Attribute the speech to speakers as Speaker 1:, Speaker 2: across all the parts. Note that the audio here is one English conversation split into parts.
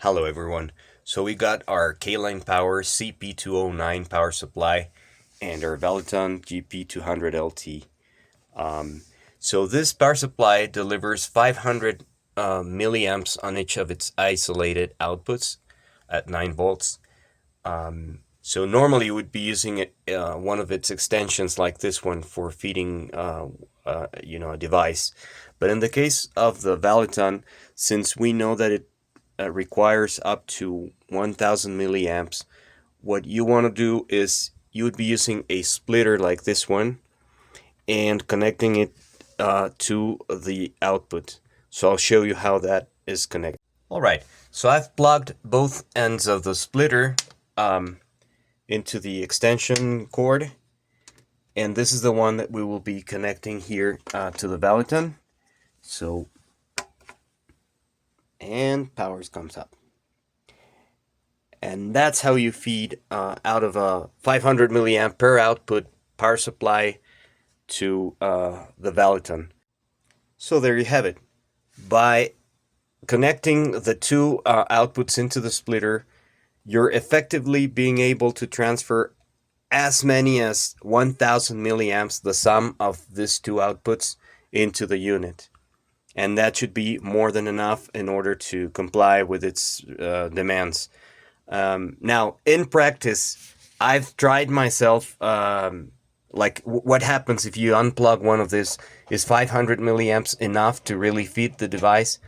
Speaker 1: Hello everyone. So we got our Caline Power CP-209 power supply and our Valeton GP 200 LT. So this power supply delivers 500 milliamps on each of its isolated outputs at 9 volts. So normally you would be using one of its extensions like this one for feeding a device. But in the case of the Valeton, since we know that it requires up to 1000 milliamps, what you want to do is you would be using a splitter like this one and connecting it to the output. So I'll show you how that is connected. Alright, so I've plugged both ends of the splitter into the extension cord, and this is the one that we will be connecting here to the Valeton. So, and power comes up. And that's how you feed out of a 500 milliamp per output power supply to the Valeton. So there you have it. By connecting the two outputs into the splitter, you're effectively being able to transfer as many as 1000 milliamps, the sum of these two outputs, into the unit. And that should be more than enough in order to comply with its demands. Now, in practice, I've tried myself, what happens if you unplug one of this? Is 500 milliamps enough to really feed the device?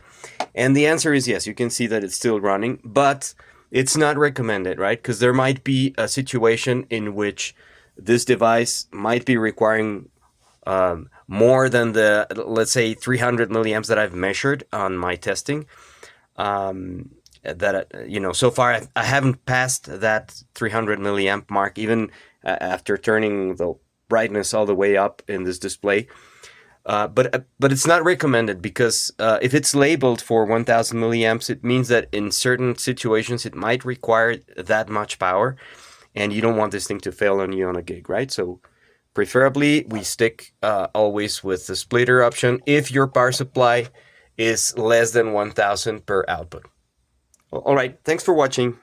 Speaker 1: And the answer is yes. You can see that it's still running, but it's not recommended, right? Because there might be a situation in which this device might be requiring more than the, let's say, 300 milliamps that I've measured on my testing. So far I haven't passed that 300 milliamp mark, even after turning the brightness all the way up in this display. But it's not recommended, because if it's labeled for 1000 milliamps, it means that in certain situations it might require that much power, and you don't want this thing to fail on you on a gig, right? So preferably we stick always with the splitter option if your power supply is less than 1000 per output. All right, thanks for watching.